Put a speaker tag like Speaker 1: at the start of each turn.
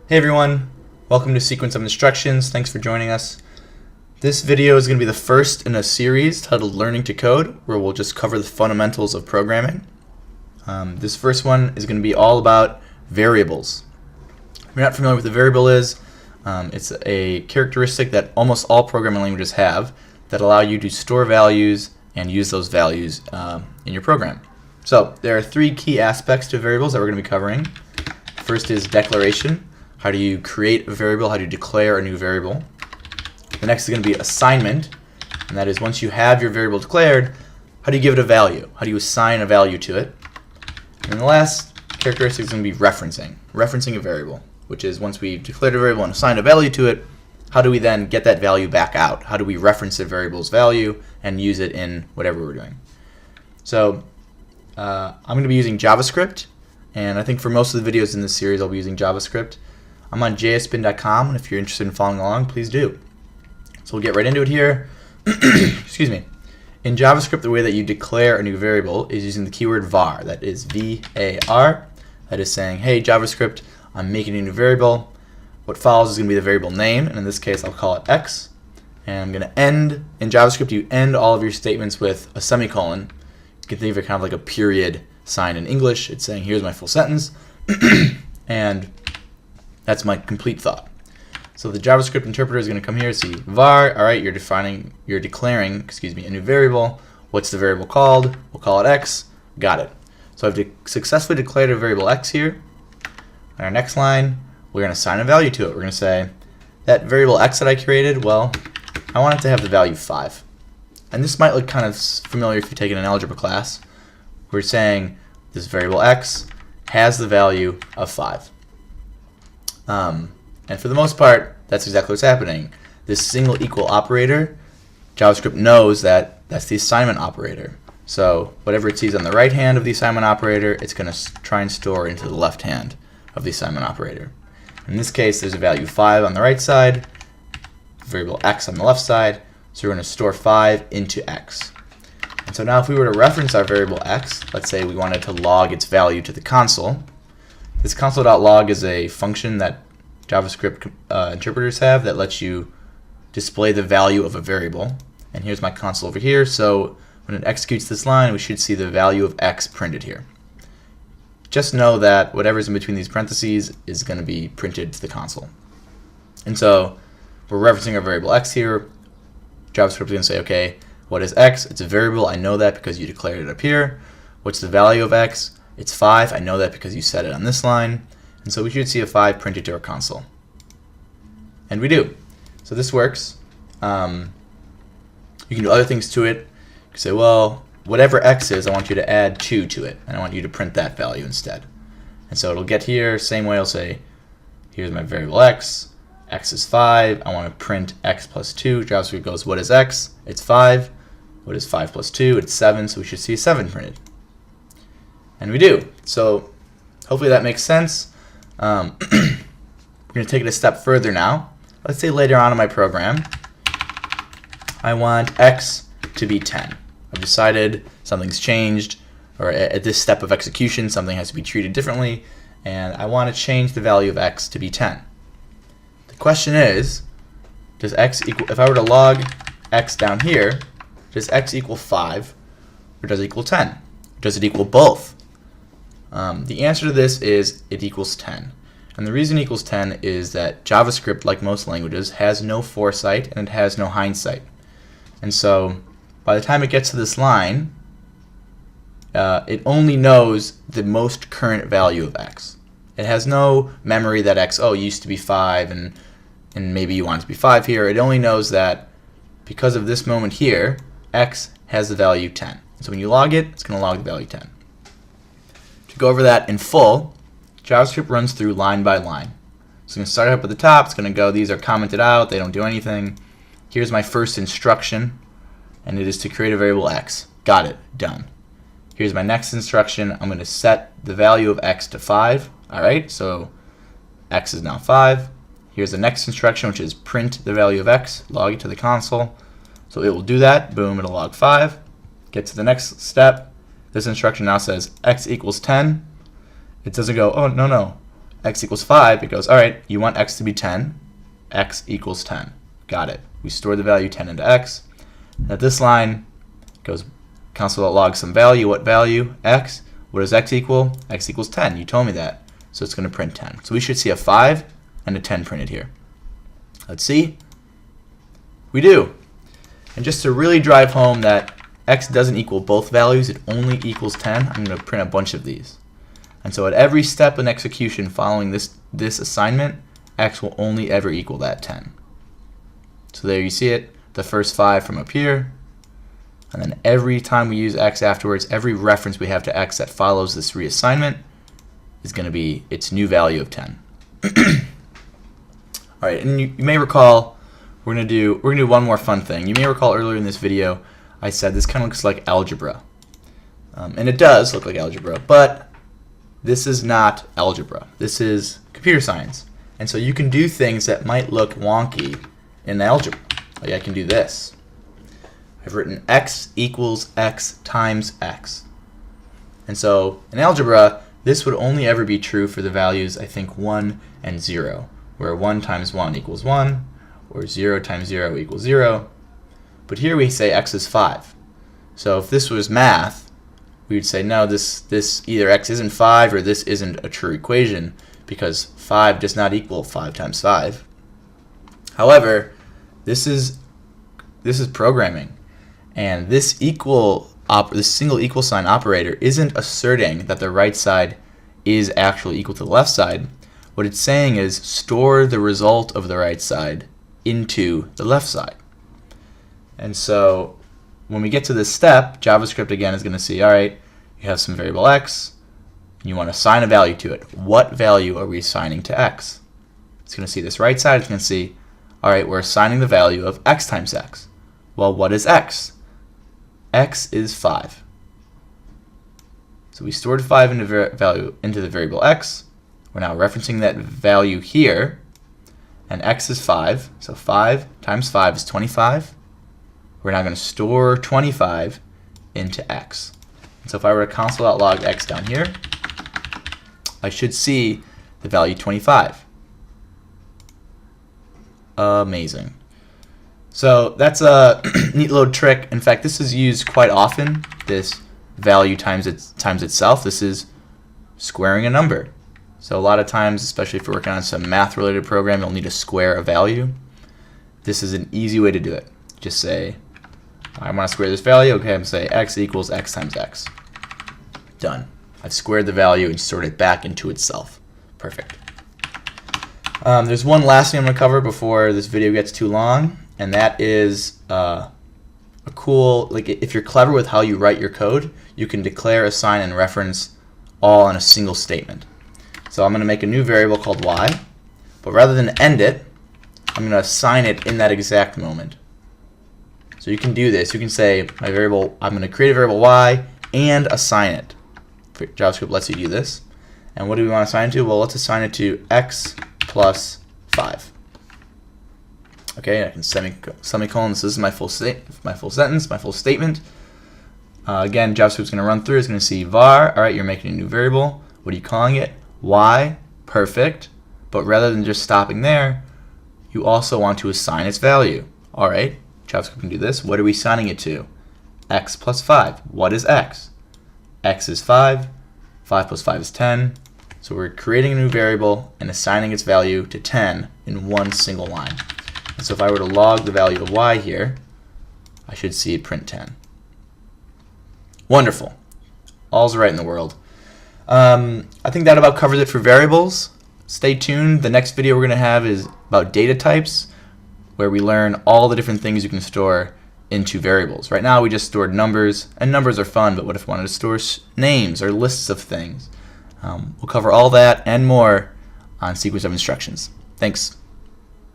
Speaker 1: Hey everyone, welcome to Sequence of Instructions. Thanks for joining us. This video is going to be the first in a series titled Learning to Code, where we'll just cover the fundamentals of programming. This first one is going to be all about variables. If you're not familiar with what a variable is, it's a characteristic that almost all programming languages have that allow you to store values and use those values in your program. So there are three key aspects to variables that we're going to be covering. First is declaration. How do you create a variable? How do you declare a new variable? The next is going to be assignment, and that is once you have your variable declared, how do you give it a value? How do you assign a value to it? And the last characteristic is going to be referencing a variable, which is once we've declared a variable and assigned a value to it, how do we then get that value back out? How do we reference the variable's value and use it in whatever we're doing? So I'm going to be using JavaScript, and I think for most of the videos in this series I'll be using JavaScript. I'm on jspin.com, and if you're interested in following along, please do. So we'll get right into it here. Excuse me. In JavaScript, the way that you declare a new variable is using the keyword var. That is var. That is saying, hey, JavaScript, I'm making a new variable. What follows is going to be the variable name, and in this case, I'll call it x. And I'm going to end, in JavaScript, you end all of your statements with a semicolon. You can think of it kind of like a period sign in English. It's saying, here's my full sentence. And that's my complete thought. So the JavaScript interpreter is going to come here, see var. All right, you're declaring, a new variable. What's the variable called? We'll call it x. Got it. So I've successfully declared a variable x here. On our next line, we're going to assign a value to it. We're going to say that variable x that I created, well, I want it to have the value 5. And this might look kind of familiar if you've taken an algebra class. We're saying this variable x has the value of 5. And for the most part, that's exactly what's happening. This single equal operator, JavaScript knows that that's the assignment operator. So whatever it sees on the right hand of the assignment operator, it's going to try and store into the left hand of the assignment operator. In this case, there's a value 5 on the right side, variable x on the left side, so we're going to store 5 into x. And so now if we were to reference our variable x, let's say we wanted to log its value to the console. This console.log is a function that JavaScript interpreters have that lets you display the value of a variable. And here's my console over here, so when it executes this line, we should see the value of x printed here. Just know that whatever's in between these parentheses is going to be printed to the console. And so we're referencing our variable x here. JavaScript is going to say, okay, what is x? It's a variable. I know that because you declared it up here. What's the value of x? It's 5. I know that because you set it on this line. And so we should see a 5 printed to our console. And we do. So this works. You can do other things to it. You can say, well, whatever x is, I want you to add 2 to it. And I want you to print that value instead. And so it'll get here. Same way, it'll say, here's my variable x. X is 5. I want to print x plus 2. JavaScript goes, what is x? It's 5. What is 5 plus 2? It's 7. So we should see a 7 printed. And we do. So hopefully that makes sense. We're going to take it a step further now. Let's say later on in my program, I want x to be 10. I've decided something's changed, or at this step of execution, something has to be treated differently, and I want to change the value of x to be 10. The question is, does x equal, if I were to log x down here, does x equal 5, or does it equal 10? Does it equal both? The answer to this is it equals 10. And the reason it equals 10 is that JavaScript, like most languages, has no foresight and it has no hindsight. And so by the time it gets to this line, it only knows the most current value of x. It has no memory that x, used to be 5 and maybe you want it to be 5 here. It only knows that because of this moment here, x has the value 10. So when you log it, it's going to log the value 10. To go over that in full, JavaScript runs through line by line. So it's going to start up at the top. It's going to go, these are commented out. They don't do anything. Here's my first instruction, and it is to create a variable x. Got it. Done. Here's my next instruction. I'm going to set the value of x to 5. All right, so x is now 5. Here's the next instruction, which is print the value of x, log it to the console. So it will do that. Boom, it'll log 5. Get to the next step. This instruction now says x equals 10. It doesn't go, oh, no, x equals 5, it goes, all right, you want x to be 10, x equals 10. Got it. We store the value 10 into x. And at this line, it goes console.log some value. What value? X. What does x equal? X equals 10. You told me that. So it's going to print 10. So we should see a 5 and a 10 printed here. Let's see. We do. And just to really drive home that x doesn't equal both values, it only equals 10, I'm going to print a bunch of these. And so at every step in execution following this assignment, x will only ever equal that 10. So there you see it, the first 5 from up here. And then every time we use x afterwards, every reference we have to x that follows this reassignment is going to be its new value of 10. All right, and you may recall we're gonna do one more fun thing. You may recall earlier in this video I said this kind of looks like algebra, and it does look like algebra, but this is not algebra. This is computer science, and so you can do things that might look wonky in algebra. Like I can do this. I've written x equals x times x, and so in algebra this would only ever be true for the values I think 1 and 0. Where 1 times 1 equals 1, or 0 times 0 equals 0. But here we say x is 5. So if this was math, we would say, no, this either x isn't 5 or this isn't a true equation, because 5 does not equal 5 times 5. However, this is programming, and this single equal sign operator isn't asserting that the right side is actually equal to the left side. What it's saying is store the result of the right side into the left side. And so when we get to this step, JavaScript again is going to see, all right, you have some variable x, and you want to assign a value to it. What value are we assigning to x? It's going to see this right side. It's going to see, all right, we're assigning the value of x times x. Well, what is x? X is 5. So we stored 5 into the variable x. We're now referencing that value here, and x is 5, so 5 times 5 is 25. We're now going to store 25 into x. And so if I were to console.log x down here, I should see the value 25. Amazing. So that's a neat little trick. In fact, this is used quite often, this value times itself. This is squaring a number. So a lot of times, especially if you're working on some math-related program, you'll need to square a value. This is an easy way to do it. Just say, I want to square this value. Okay, I'm going to say x equals x times x. Done. I've squared the value and stored it back into itself. Perfect. There's one last thing I'm going to cover before this video gets too long, and that is a cool, like if you're clever with how you write your code, you can declare, assign, and reference all in a single statement. So I'm going to make a new variable called y, but rather than end it, I'm going to assign it in that exact moment. So you can do this. You can say my variable, I'm going to create a variable y and assign it. JavaScript lets you do this. And what do we want to assign it to? Well, let's assign it to x plus 5. Okay, I can semicolon. This is my full sentence, my full statement. Again, JavaScript's going to run through. It's going to see var. All right, you're making a new variable. What are you calling it? Y. Perfect. But rather than just stopping there, you also want to assign its value. All right, JavaScript can do this. What are we assigning it to? X plus 5. What is x? X is 5. 5 plus 5 is 10. So we're creating a new variable and assigning its value to 10 in one single line. And so if I were to log the value of y here, I should see it print 10. Wonderful. All's right in the world. I think that about covers it for variables. Stay tuned. The next video we're going to have is about data types, where we learn all the different things you can store into variables. Right now we just stored numbers, and numbers are fun, but what if we wanted to store names or lists of things? We'll cover all that and more on Sequence of Instructions. Thanks.